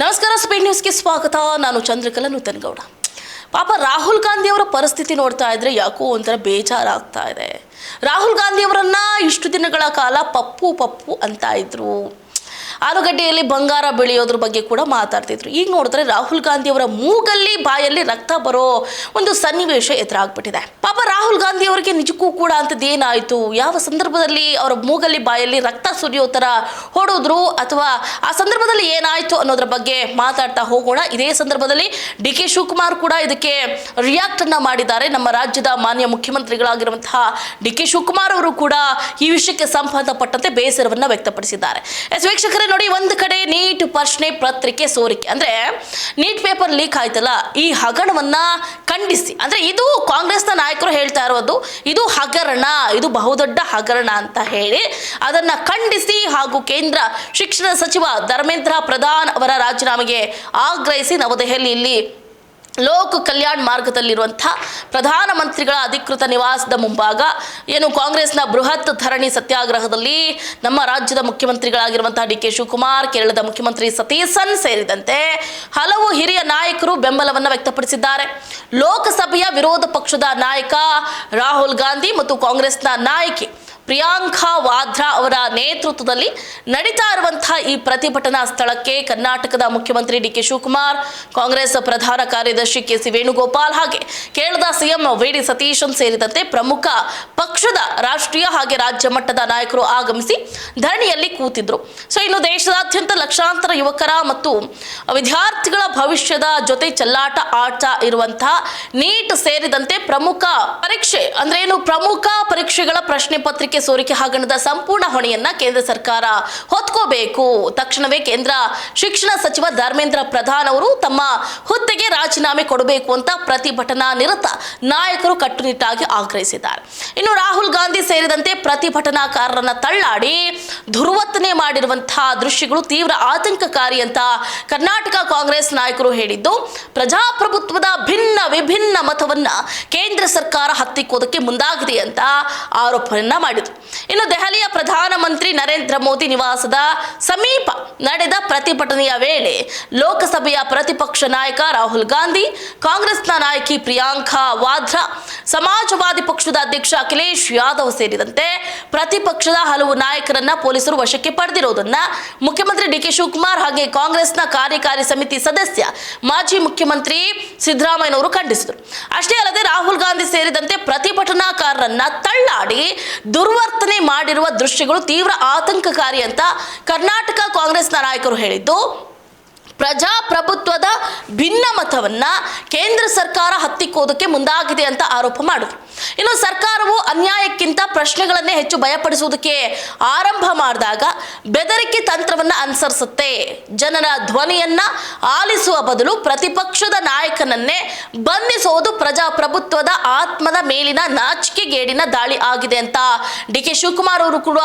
ನಮಸ್ಕಾರ, ಸ್ಪೀಡ್ ನ್ಯೂಸ್ಗೆ ಸ್ವಾಗತ. ನಾನು ಚಂದ್ರಕಲಾ ನೂತನಗೌಡ. ಪಾಪ ರಾಹುಲ್ ಗಾಂಧಿ ಅವರ ಪರಿಸ್ಥಿತಿ ನೋಡ್ತಾ ಇದ್ರೆ ಯಾಕೋ ಒಂಥರ ಬೇಜಾರಾಗ್ತಾ ಇದೆ. ರಾಹುಲ್ ಗಾಂಧಿ ಅವರನ್ನ ಇಷ್ಟು ದಿನಗಳ ಕಾಲ ಪಪ್ಪು ಅಂತ ಇದ್ರು. ಆಲೂಗಡ್ಡೆಯಲ್ಲಿ ಬಂಗಾರ ಬೆಳೆಯೋದ್ರ ಬಗ್ಗೆ ಕೂಡ ಮಾತಾಡ್ತಿದ್ರು. ಈಗ ನೋಡಿದ್ರೆ ರಾಹುಲ್ ಗಾಂಧಿ ಅವರ ಮೂಗಲ್ಲಿ ಬಾಯಲ್ಲಿ ರಕ್ತ ಬರೋ ಒಂದು ಸನ್ನಿವೇಶ ಎದುರಾಗ್ಬಿಟ್ಟಿದೆ. ಪಾಪ ರಾಹುಲ್ ಗಾಂಧಿ ಅವರಿಗೆ ನಿಜಕ್ಕೂ ಕೂಡ ಅಂತದ್ದೇನಾಯ್ತು, ಯಾವ ಸಂದರ್ಭದಲ್ಲಿ ಅವರ ಮೂಗಲ್ಲಿ ಬಾಯಲ್ಲಿ ರಕ್ತ ಸುರಿಯೋ ತರ ಹೊಡೋದ್ರು ಅಥವಾ ಆ ಸಂದರ್ಭದಲ್ಲಿ ಏನಾಯ್ತು ಅನ್ನೋದ್ರ ಬಗ್ಗೆ ಮಾತಾಡ್ತಾ ಹೋಗೋಣ. ಇದೇ ಸಂದರ್ಭದಲ್ಲಿ ಡಿ ಕೆ ಶಿವಕುಮಾರ್ ಕೂಡ ಇದಕ್ಕೆ ರಿಯಾಕ್ಟ್ ಅನ್ನ ಮಾಡಿದ್ದಾರೆ. ನಮ್ಮ ರಾಜ್ಯದ ಮಾನ್ಯ ಮುಖ್ಯಮಂತ್ರಿಗಳಾಗಿರುವಂತಹ ಡಿ ಕೆ ಶಿವಕುಮಾರ್ ಅವರು ಕೂಡ ಈ ವಿಷಯಕ್ಕೆ ಸಂಬಂಧಪಟ್ಟಂತೆ ಬೇಸರವನ್ನ ವ್ಯಕ್ತಪಡಿಸಿದ್ದಾರೆ. ವೀಕ್ಷಕರೇ ನೋಡಿ, ಒಂದು ಕಡೆ ನೀಟ್ ಪ್ರಶ್ನೆ ಪತ್ರಿಕೆ ಸೋರಿಕೆ ಅಂದ್ರೆ ನೀಟ್ ಪೇಪರ್ ಲೀಕ್ ಆಯ್ತಲ್ಲ, ಈ ಹಗರಣವನ್ನ ಖಂಡಿಸಿ, ಅಂದ್ರೆ ಇದು ಕಾಂಗ್ರೆಸ್ನ ನಾಯಕರು ಹೇಳ್ತಾ ಇರೋದು, ಇದು ಹಗರಣ, ಇದು ಬಹುದೊಡ್ಡ ಹಗರಣ ಅಂತ ಹೇಳಿ ಅದನ್ನ ಖಂಡಿಸಿ ಹಾಗೂ ಕೇಂದ್ರ ಶಿಕ್ಷಣ ಸಚಿವ ಧರ್ಮೇಂದ್ರ ಪ್ರಧಾನ್ ಅವರ ರಾಜೀನಾಮೆಗೆ ಆಗ್ರಹಿಸಿ ನವದೆಹಲಿಯಲ್ಲಿ ಲೋಕ ಕಲ್ಯಾಣ್ ಮಾರ್ಗದಲ್ಲಿರುವಂತಹ ಪ್ರಧಾನಮಂತ್ರಿಗಳ ಅಧಿಕೃತ ನಿವಾಸದ ಮುಂಭಾಗ ಏನು ಕಾಂಗ್ರೆಸ್ನ ಬೃಹತ್ ಧರಣಿ ಸತ್ಯಾಗ್ರಹದಲ್ಲಿ ನಮ್ಮ ರಾಜ್ಯದ ಮುಖ್ಯಮಂತ್ರಿಗಳಾಗಿರುವಂತಹ ಡಿ ಕೆ ಶಿವಕುಮಾರ್, ಕೇರಳದ ಮುಖ್ಯಮಂತ್ರಿ ಸತೀಸನ್ ಸೇರಿದಂತೆ ಹಲವು ಹಿರಿಯ ನಾಯಕರು ಬೆಂಬಲವನ್ನು ವ್ಯಕ್ತಪಡಿಸಿದ್ದಾರೆ. ಲೋಕಸಭೆಯ ವಿರೋಧ ಪಕ್ಷದ ನಾಯಕ ರಾಹುಲ್ ಗಾಂಧಿ ಮತ್ತು ಕಾಂಗ್ರೆಸ್ನ ನಾಯಕಿ ಪ್ರಿಯಾಂಕಾ ವಾದ್ರಾ ಅವರ ನೇತೃತ್ವದಲ್ಲಿ ನಡೀತಾ ಇರುವಂತಹ ಈ ಪ್ರತಿಭಟನಾ ಸ್ಥಳಕ್ಕೆ ಕರ್ನಾಟಕದ ಮುಖ್ಯಮಂತ್ರಿ ಡಿ ಕೆ ಶಿವಕುಮಾರ್, ಕಾಂಗ್ರೆಸ್ ಪ್ರಧಾನ ಕಾರ್ಯದರ್ಶಿ ಕೆ ಸಿ ವೇಣುಗೋಪಾಲ್ ಹಾಗೆ ಕೇರಳದ ಸಿಎಂ ವಿ ಡಿ ಸತೀಶನ್ ಸೇರಿದಂತೆ ಪ್ರಮುಖ ಪಕ್ಷದ ರಾಷ್ಟ್ರೀಯ ಹಾಗೆ ರಾಜ್ಯ ಮಟ್ಟದ ನಾಯಕರು ಆಗಮಿಸಿ ಧರಣಿಯಲ್ಲಿ ಕೂತಿದ್ರು. ಇನ್ನು ದೇಶದಾದ್ಯಂತ ಲಕ್ಷಾಂತರ ಯುವಕರ ಮತ್ತು ವಿದ್ಯಾರ್ಥಿಗಳ ಭವಿಷ್ಯದ ಜೊತೆ ಚೆಲ್ಲಾಟ ಆಟ ಇರುವಂತಹ ನೀಟ್ ಸೇರಿದಂತೆ ಪ್ರಮುಖ ಪರೀಕ್ಷೆಗಳ ಪ್ರಶ್ನೆ ಪತ್ರಿಕೆ ಸೋರಿಕೆ ಹಗರಣದ ಸಂಪೂರ್ಣ ಹೊಣೆಯನ್ನ ಕೇಂದ್ರ ಸರ್ಕಾರ ಹೊತ್ಕೋಬೇಕು. ತಕ್ಷಣವೇ ಕೇಂದ್ರ ಶಿಕ್ಷಣ ಸಚಿವ ಧರ್ಮೇಂದ್ರ ಪ್ರಧಾನ್ ಅವರು ತಮ್ಮ ಹುದ್ದೆಗೆ ರಾಜೀನಾಮೆ ಕೊಡಬೇಕು ಅಂತ ಪ್ರತಿಭಟನಾ ನಿರತ ನಾಯಕರು ಕಟ್ಟುನಿಟ್ಟಾಗಿ ಆಗ್ರಹಿಸಿದ್ದಾರೆ. ಇನ್ನು ರಾಹುಲ್ ಗಾಂಧಿ ಸೇರಿದಂತೆ ಪ್ರತಿಭಟನಾಕಾರರನ್ನ ತಳ್ಳಾಡಿ ದುರ್ವರ್ತನೆ ಮಾಡಿರುವಂತಹ ದೃಶ್ಯಗಳು ತೀವ್ರ ಆತಂಕಕಾರಿ ಅಂತ ಕರ್ನಾಟಕ ಕಾಂಗ್ರೆಸ್ ನಾಯಕರು ಹೇಳಿದ್ದು, ಪ್ರಜಾಪ್ರಭುತ್ವದ ವಿಭಿನ್ನ ಮತವನ್ನ ಕೇಂದ್ರ ಸರ್ಕಾರ ಹತ್ತಿಕ್ಕೋದಕ್ಕೆ ಮುಂದಾಗಿದೆ ಅಂತ ಆರೋಪವನ್ನ ಮಾಡಿದ್ರು. ಇನ್ನು ದೆಹಲಿಯ ಪ್ರಧಾನಮಂತ್ರಿ ನರೇಂದ್ರ ಮೋದಿ ನಿವಾಸದ ಸಮೀಪ ನಡೆದ ಪ್ರತಿಭಟನೆಯ ವೇಳೆ ಲೋಕಸಭೆಯ ಪ್ರತಿಪಕ್ಷ ನಾಯಕ ರಾಹುಲ್ ಗಾಂಧಿ, ಕಾಂಗ್ರೆಸ್ನ ನಾಯಕಿ ಪ್ರಿಯಾಂಕಾ ವಾದ್ರಾ, ಸಮಾಜವಾದಿ ಪಕ್ಷದ ಅಧ್ಯಕ್ಷ ಅಖಿಲೇಶ್ ಯಾದವ್ ಸೇರಿದಂತೆ ಪ್ರತಿಪಕ್ಷದ ಹಲವು ನಾಯಕರನ್ನ ಪೊಲೀಸರು ವಶಕ್ಕೆ ಪಡೆದಿರುವುದನ್ನ ಮುಖ್ಯಮಂತ್ರಿ ಡಿ ಕೆ ಶಿವಕುಮಾರ್ ಹಾಗೆ ಕಾಂಗ್ರೆಸ್ನ ಕಾರ್ಯಕಾರಿ ಸಮಿತಿ ಸದಸ್ಯ ಮಾಜಿ ಮುಖ್ಯಮಂತ್ರಿ ಸಿದ್ದರಾಮಯ್ಯನವರು ಖಂಡಿಸಿದರು. ಅಷ್ಟೇ ಅಲ್ಲದೆ ರಾಹುಲ್ ಗಾಂಧಿ ಸೇರಿದಂತೆ ಪ್ರತಿಭಟನಾಕಾರರನ್ನ ತಳ್ಳಾಡಿ ದುರ್ವರ್ತನೆ ಮಾಡಿರುವ ದೃಶ್ಯಗಳು ತೀವ್ರ ಆತಂಕಕಾರಿ ಅಂತ ಕರ್ನಾಟಕ ಕಾಂಗ್ರೆಸ್ನ ನಾಯಕರು ಹೇಳಿದ್ದು, ಪ್ರಜಾಪ್ರಭುತ್ವದ ಭಿನ್ನಮತವನ್ನ ಕೇಂದ್ರ ಸರ್ಕಾರ ಹತ್ತಿಕ್ಕೋದಕ್ಕೆ ಮುಂದಾಗಿದೆ ಅಂತ ಆರೋಪ ಮಾಡಿದ್ರು. ಇನ್ನು ಸರ್ಕಾರವು ಅನ್ಯಾಯಕ್ಕಿಂತ ಪ್ರಶ್ನೆಗಳನ್ನೇ ಹೆಚ್ಚು ಭಯಪಡಿಸುವುದಕ್ಕೆ ಆರಂಭ ಮಾಡಿದಾಗ ಬೆದರಿಕೆ ತಂತ್ರವನ್ನ ಅನುಸರಿಸುತ್ತೆ. ಜನರ ಧ್ವನಿಯನ್ನ ಆಲಿಸುವ ಬದಲು ಪ್ರತಿಪಕ್ಷದ ನಾಯಕನನ್ನೇ ಬಂಧಿಸುವುದು ಪ್ರಜಾಪ್ರಭುತ್ವದ ಆತ್ಮದ ಮೇಲಿನ ನಾಚಿಕೆಗೇಡಿನ ದಾಳಿ ಆಗಿದೆ ಅಂತ ಡಿ ಕೆ ಶಿವಕುಮಾರ್ ಅವರು ಕೂಡ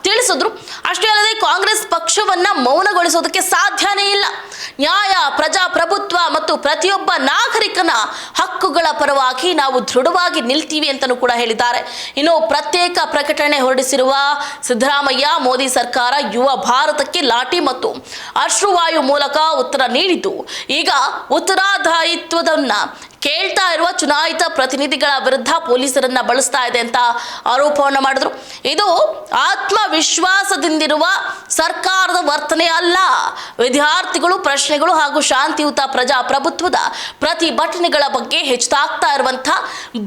ತಿಳಿಸಿದ್ರು. ಅಷ್ಟೇ ಅಲ್ಲದೆ ಕಾಂಗ್ರೆಸ್ ಪಕ್ಷವನ್ನ ಮೌನಗೊಳಿಸೋದಕ್ಕೆ ಸಾಧ್ಯನೇ ಇಲ್ಲ. ನ್ಯಾಯ, ಪ್ರಜಾಪ್ರಭುತ್ವ ಮತ್ತು ಪ್ರತಿಯೊಬ್ಬ ನಾಗರಿಕನ ಹಕ್ಕುಗಳ ಪರವಾಗಿ ನಾವು ದೃಢವಾಗಿ ನಿಲ್ತೀವಿ ಅಂತಲೂ ಕೂಡ ಹೇಳಿದ್ದಾರೆ. ಇನ್ನು ಪ್ರತ್ಯೇಕ ಪ್ರಕಟಣೆ ಹೊರಡಿಸಿರುವ ಸಿದ್ದರಾಮಯ್ಯ, ಮೋದಿ ಸರ್ಕಾರ ಯುವ ಭಾರತಕ್ಕೆ ಲಾಠಿ ಮತ್ತು ಅಶ್ರುವಾಯು ಮೂಲಕ ಉತ್ತರ ನೀಡಿದ್ದು, ಈಗ ಉತ್ತರದಾಯಿತ್ವದನ್ನ ಕೇಳ್ತಾ ಇರುವ ಚುನಾಯಿತ ಪ್ರತಿನಿಧಿಗಳ ವಿರುದ್ಧ ಪೊಲೀಸರನ್ನ ಬಳಸ್ತಾ ಇದೆ ಅಂತ ಆರೋಪವನ್ನು ಮಾಡಿದ್ರು. ಇದು ಆತ್ಮವಿಶ್ವಾಸದಿಂದಿರುವ ಸರ್ಕಾರದ ವರ್ತನೆ ಅಲ್ಲ. ವಿದ್ಯಾರ್ಥಿಗಳು ಪ್ರಶ್ನೆಗಳು ಹಾಗೂ ಶಾಂತಿಯುತ ಪ್ರಜಾಪ್ರಭುತ್ವದ ಪ್ರತಿಭಟನೆಗಳ ಬಗ್ಗೆ ಹೆಚ್ಚಾಗ್ತಾ ಇರುವಂತಹ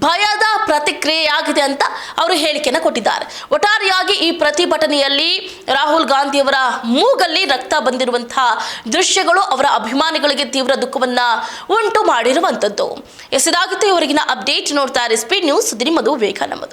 ಭಯದ ಪ್ರತಿಕ್ರಿಯೆಯಾಗಿದೆ ಅಂತ ಅವರು ಹೇಳಿಕೆಯನ್ನು ಕೊಟ್ಟಿದ್ದಾರೆ. ಒಟ್ಟಾರೆಯಾಗಿ ಈ ಪ್ರತಿಭಟನೆಯಲ್ಲಿ ರಾಹುಲ್ ಗಾಂಧಿ ಅವರ ಮೂಗಲ್ಲಿ ರಕ್ತ ಬಂದಿರುವಂತಹ ದೃಶ್ಯಗಳು ಅವರ ಅಭಿಮಾನಿಗಳಿಗೆ ತೀವ್ರ ದುಃಖವನ್ನ ಉಂಟು ಮಾಡಿರುವಂತದ್ದು. ಇದಾಗಿತ್ತು ಇವರಿಗಿನ ಅಪ್ಡೇಟ್. ನೋಡ್ತಾ ಇರಿ ಸ್ಪೀಡ್ ನ್ಯೂಸ್, ನಿಮ್ಮದು ವೇಗ ನಮ್ಮದು.